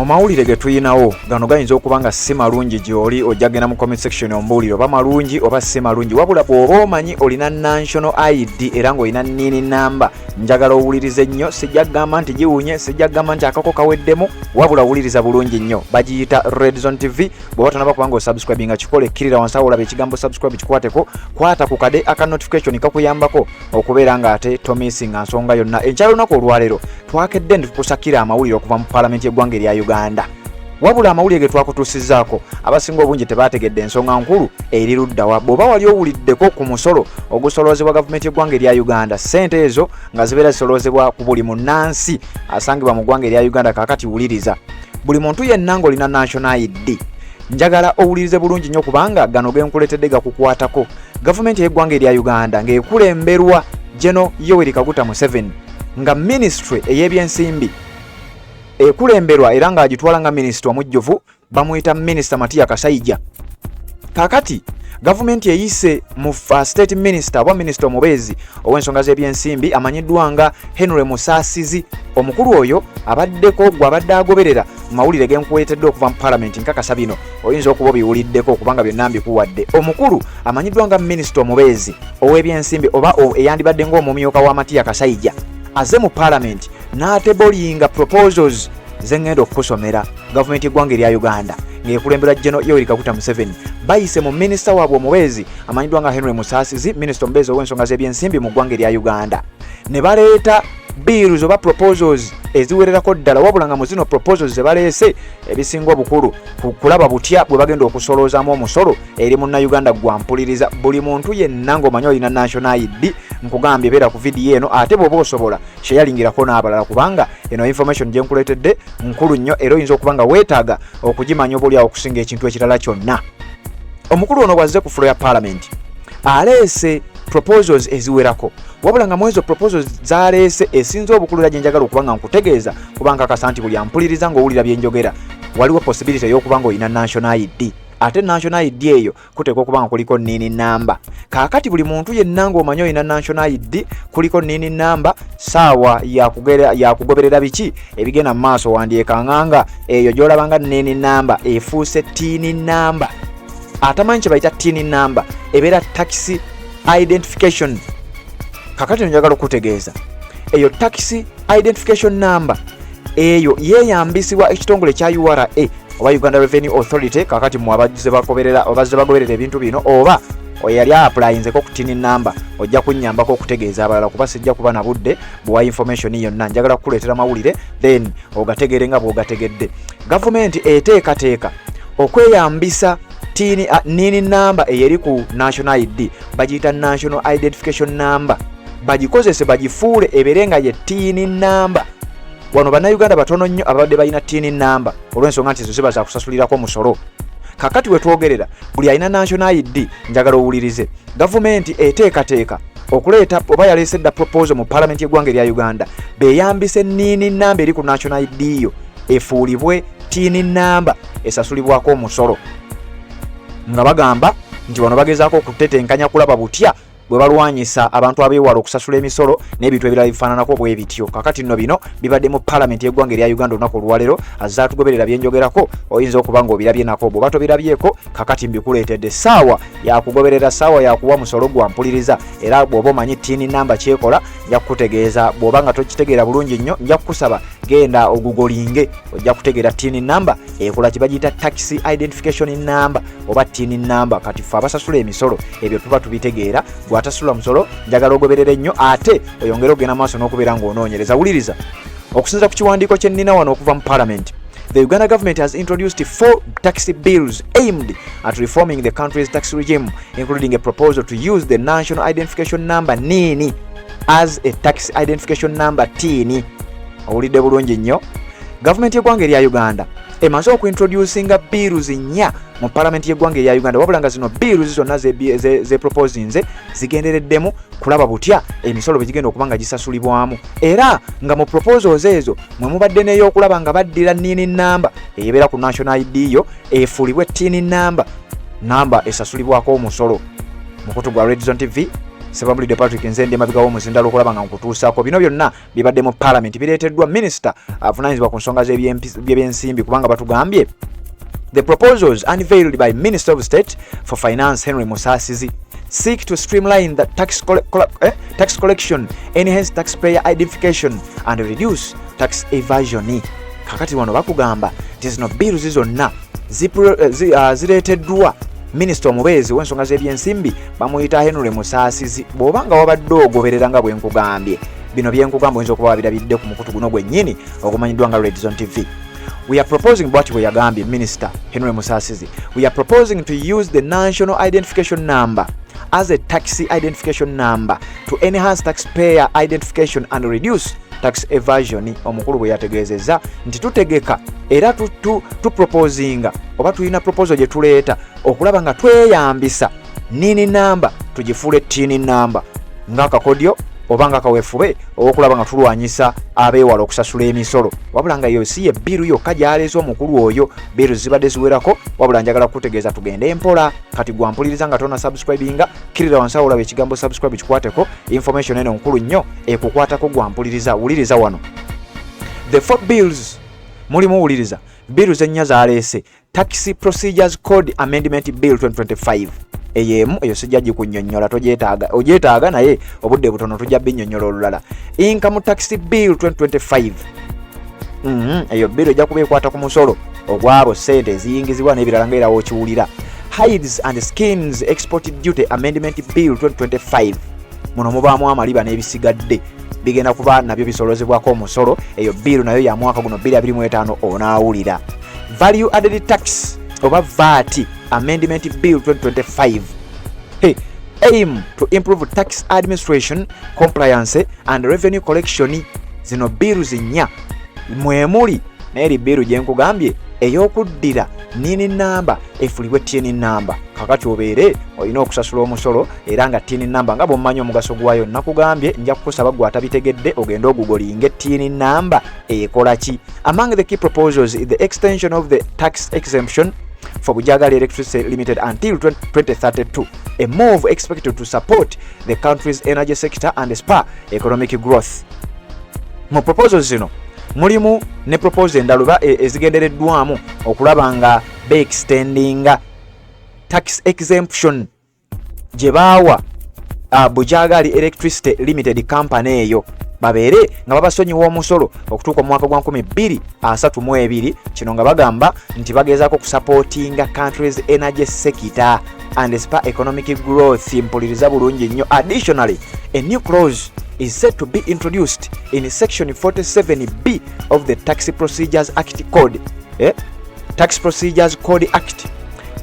mu mawulire ge tuyinawo gano gayinza okuba nga si malungi gy'oli ojja genda mu comment section ombuulire oba malungi oba si malungi, wabula bw'oba omanyi olina national ID era ng'olina NIN number, njagala owulirize nnyo. Sijja kugamba nti giwunye, sijja kugamba nti akako kaweddemu, wabula wuliriza bulungi nnyo. Bagiyita Red Zone TV. bw'oba tonaba kubanga osubscribinga kikole,kkirira wansi awo olaba ekigambo subscribe kikwateko, kwata ku kade aka notification kakuyambako okubeera ng'ate tomisinga nsonga yonna. Enkyalo lunaku olwaleero twakedde ntukusakira amawulire okuva mu paalamenti y'eggwanga erya Uganda. Wabula amawulire ge twakutuusizzaako abasinga obungi tebaategedde ensonga nkulu eri ludda wa. Bw'oba wali owuliddeko ku musolo ogusoloozebwa gavumenti y'eggwanga erya Uganda, ssente ezo nga zibeera zisoloozebwa ku buli munnansi asangibwa mu ggwanga erya Uganda. Kaakati wuliriza, buli muntu yenna ng'olina national ID, njagala owulirize bulungi nnyo kubanga gano genkuleetedde gakukwatako. Gavumenti y'eggwanga erya Uganda ng'ekulemberwa General Yoweri Kaguta Museveni nga ministry ey'ebyensimbi ekulemberwa era ng'agitwala nga minisita omujjuvu, bamuyita minisita Matiya Kasaija. Kaakati gavumenti eyise mu state minister oba minisita omubeezi ow'ensonga z'ebyensimbi amanyiddwa nga Henry Musaasizi. Omukulu oyo abaddeko gwe abadde agoberera mu mawulire genkuweetedde okuva mu paalamenti. Nkakasa bino oyinza okuba obiwuliddeko kubanga byonna mbikuwadde. Omukulu amanyiddwa nga minisita omubeezi ow'ebyensimbi oba eyandibadde ng'omumyuka wa Matiya Kasaija aze mu paalamenti n'atebolinga proposals zengenda okukusomera. Gavumenti y'eggwanga erya Uganda ng'ekulembera General Yoweri Kaguta Museveni bayise mu minisita waabwe omubeezi amanyiddwa nga Henry Musaasizi, minisita omubeezi ow'ensonga z'ebyensimbi mu ggwanga erya Uganda, ne baleeta bills oba proposals eziwererako ddala. Wabula nga mu zino proposals ze baleese ebisinga obukulu kulaba butya bwe bagenda okusoloozamu omusolo eri munnayuganda gwa mpuliriza. Buli muntu yenna ng'omanyi olina national ID, nkugambye beera ku vidiyo eno ate bw'oba osobola sheyalingirako n'abalala kubanga eno information gye nkuleetedde nkulu nnyo era oyinza okuba nga weetaaga okugimanya obuliawo okusinga ekintu ekirala kyonna. Omukulu ono bw'azze ku fulo ya paalamenti aleese proposals eziwerako, wabula nga mwezo proposals zaleese esinza obukulu era gye njagala okuba nga nkutegeeza kubanga akasa nti buli ampuliriza ng'owulira bye njogera waliwo possibility y'okuba ng'olina national ID. Ate national ID eyo kuteekwa okuba nga kuliko NIN number. Kaakati buli muntu yenna ng'omanyi olina national ID kuliko NIN number, saawa yakugoberera biki ebigenda mu maaso. Wandyekanga eyo gy'olabanga NIN number efuuse TIN number. Atamanyi kye bayita TIN number ebeera tax identification. Kakati njagala okutegeeza eyo tax identification number eyo yeeyambisibwa ekitongole kya URA oba Uganda Revenue Authority. Kakati mu abazze bagoberera ebintu bino oba oyali applyinzeko ku TIN number ojja kunnyambako okutegeeza abalala kuba sijja kuba na budde bwa information yonna. Njagala kukuleetera mawulire then ogategere nga bw'ogategedde. Gavumenti eteekateeka okweyambisa NIN number eyeri ku national ID, bagiyita national identification number, bagikozese bagifuule ebeere nga ye TIN number. Wano bannayuganda batono nnyo abadde balina TIN number olw'ensonga nti ezo ziba za kusasulirako musolo. Kakati we twogerera buli alina national ID, njagala owulirize, gavumenti eteekateeka okuleeta oba yaleese dda proposal mu paalamenti y'eggwanga erya Uganda beeyambise NIN number eri ku national ID yo efuulibwe TIN number esasulibwako omusolo, nga bagamba nti wano bagezaako okutetenkanya kulaba butya bwe balwanyisa abantu abeewala okusasula emisolo n'ebintu ebirala bifaananako bwe bityo. Kakati nno bino bibadde mu paalamenti y'eggwanga erya Uganda olunaku olwaleero. Azze atugoberera bye njogerako oyinza okuba ng'obirabye nako, bw'oba tobirabyeko kakati mbikuleetedde. Saawa yakugoberera, saawa yakuwa musolo gwa mpuliriza era bw'oba omanyi TIN number kyekola nja kukutegeeza. Bw'oba nga tokitegeera bulungi nnyo nja kukusaba genda ogugolinge ojja kutegeera TIN number ekola kye bagiyita tax identification number oba TIN number. Kati ffe abasasula emisolo ebyo tuba tubitegeera. Atasula musolo njagala ogoberere nnyo ate oyongere ogenda maaso n'okubeera ng'onoonyereza. Wuliriza okusinza ku kiwandiiko kye nnina wano okuva mu paalamenti. The Uganda government has introduced 4 tax bills aimed at reforming the country's tax regime, including a proposal to use the national identification number NIN as a tax identification number TIN. Owulidde bulungi nnyo. Gavumenti y'eggwanga erya Uganda emaze okuintroducinga bills 4 mu paalamenti y'eggwanga erya Uganda, wabula nga zino bills zonna ze proposinze zigendereddemu kulaba butya emisolo bwe gigenda okuba nga gisasulibwamu, era nga mu proposals ezo mwe mubadde n'ey'okulaba nga baddira NIN number eyebeera ku national ID yo efuulibwe TIN number esasulibwako omusolo. Mukutu gwa Red Zone TV Sebabulidde Patrick Nzende mabigawo muzindalo okulaba nga nkutuusaako. Bino byonna bibadde mu Parliament bireeteddwa Minister avunaanyizibwa ku nsonga z'ebyensimbi kubanga batugambye the proposals unveiled by Minister of State for Finance Henry Musasizi seek to streamline the tax collection, enhance taxpayer identification and reduce tax evasion. Kakati wano bakugamba nti zino bills zonna zireeteddwa Minister omubeezi w'ensonga z'ebyensimbi bamuyita Henry Musasizi. Bw'obanga wabadde ogoberera nga bwe nkugambye bino byenkugamba oyinza okuba wabirabidde ku mukutu guno gwennyini ogumanyiddwa nga Red Zone TV. We are proposing bw'ati bwe yagambye Minister Henry Musasizi, we are proposing to use the national identification number as a tax identification number to enhance taxpayer identification and reduce tax evasion. Omukulu bwe yategeezezza nti tutegeka era tuproposinga oba tulina proposal gye tuleeta okulaba nga tweyambisa NIN number tugifuule TIN number ng'akakodyo oba nga kaweefube okulaba nga tulwanyisa abeewala okusasula emisolo. Wabula nga yo si ye biru yokka gy'aleese omukulu oyo, biru zibadde ziwerako. Wabula njagala kutegeeza tugende empola. Kati gwampuliriza nga tona subscribinga, kirira wansi awo olaba ekigambo subscribe kikwateko. Information eno nkulu nnyo ekukwatako, gwampuliriza, wuliriza wano. The four bills mulimu wuliriza bills ennya zaleese. Tax Procedures Code Amendment Bill 2025 eyemu eyo sijja gikunnyonnyola, ogyetaaga naye obudde butono tujja binnyonnyola olulala. Income Tax Bill 2025 eyo bill ejja kuba ekwata ku musolo ogwabo ssente eziyingizibwa n'ebirala ng'era w'okiwulira. Hides and Skins Export Duty Amendment Bill 2025 muno mubaamu amaliba n'ebisigadde bigenda kuba nabyo bisolozebwako omusolo. Eyo bill nayo ya mwaka guno 2025 onaawulira. Value Added Tax oba VAT Amendment Bill 2025 aim to improve tax administration, compliance and revenue collection. Zino bills nnya mwemuli n'eri bill gye nkugambye ey'okuddira NIN number efuulibwe TIN number. Kakati obeere olina okusasula omusolo era nga TIN number nga bw'omanyi omugaso gwayo nakugambye, nja kukusaba gwe atabitegedde ogende ogugolinge TIN number ekola ki. Among the key proposals is the extension of the tax exemption for Bujagali Electricity Limited until 2032, a move expected to support the country's energy sector and spur economic growth. Mu proposals zino mulimu ne proposal endala ezigendereddwamu okulaba nga extendinga tax exemption gye baawa Bujagali Electricity Limited company eyo babeere nga babasonyiwa omusolo okutuuka mu mwaka gwa 2032. Kino nga bagamba nti bagezaako kusupportinga country's energy sector and spur economic growth. Mpuliriza bulungi nnyo. Additionally, a new clause is set to be introduced in section 47B of the Tax Procedures Act Code, Tax Procedures Code Act,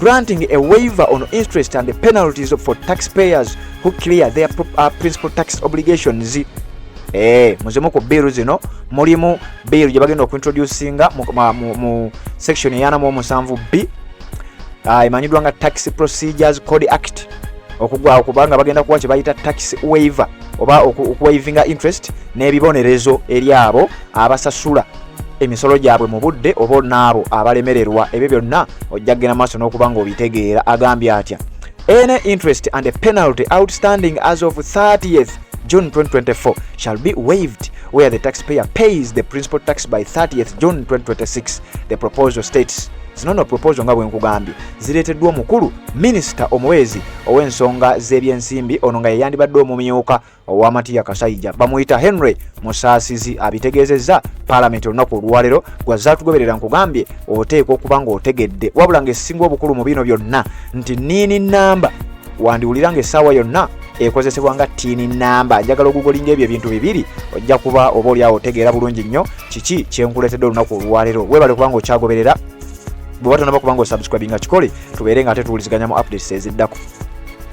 granting a waiver on interest and the penalties for taxpayers who clear their principal tax obligations. Muzimu ku bill zino mulimu bill gye bagenda okuintroducinga mu section ya 47B emanyiddwa nga Tax Procedures Code Act, okubanga bagenda kuwa kye bayita tax waiver oba okuwaivinga interest n'ebibonerezo eri abo abasasula emisolo gyabwe mu budde oba n'abo abalemererwa. Ebyo byonna ojja kugenda maaso n'okuba nga obitegeera. Agambye atya: any interest and a penalty outstanding as of 30th June 2024 shall be waived where the taxpayer pays the principal tax by 30th June 2026. The proposal states. Zino proposal nga bwe nkugambye zireeteddwa omukulu Minister omuweezi ow'ensonga z'ebyensimbi ono nga yeyandibadde omumyuka ow'Amatiya Kasayija bamuyita Henry Musasizi. Abitegeezezza Parliament olunaku olwaleero gwazza tugoberera nkugambye oteekwa okuba ng'otegedde. Wabula ng'esinga obukulu mu bino byonna nti NIN number wandiwulira ng'essaawa yonna ekozesebwa nga TIN number. Njagala ogugolinga ebyo ebintu bibiri ojja kuba oba oli awo otegeera bulungi nnyo kiki kyenkuleetedde olunaku olwaleero. Weebale kubanga okyagoberera. Bwe watonaba kubanga osubscribinga kikole tubeere nga tetuwuliziganya mu updates eziddako.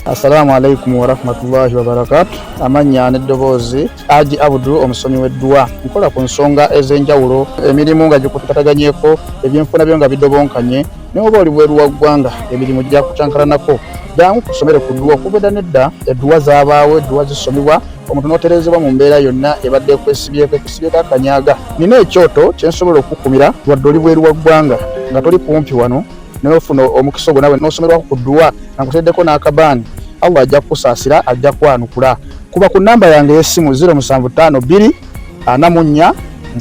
Assalamu alaikum wa rahmatullahi wa barakatuh. Amanya n'eddoboozi Haji Abdul omusomi w'eddwa. Nkola ku nsonga ez'enjawulo, emirimu nga gikutataganyeko, ebyenfuna byo nga bidobonkanye, ne oba oli bweru wa ggwanga emirimu gya kucankalanako. Jangu kusomere ku ddwa okubeda nedda eddwa zaabaawo, eddwa zisomibwa omuntu n'oterezebwa mu mbeera yonna ebadde ekwesibyeko akanyaaga. Nina ekyoto kye nsobola okukumira wadde oli bweru wa ggwanga nga toli kumpi wano n'ofuna omukisa ogwo nawe n'osomerwako ku ddwa nga nkuteddeko n'akabaani. Allah ajja kusaasira, ajja kwanukula. Kuba ku namba yange y'essimu 0752 44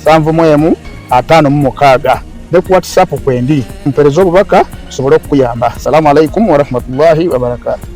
71 56 ne ku WhatsApp kwendi mpereza obubaka sobole okukuyamba. Assalamu alaikum wa rahmatullahi wa barakatuh.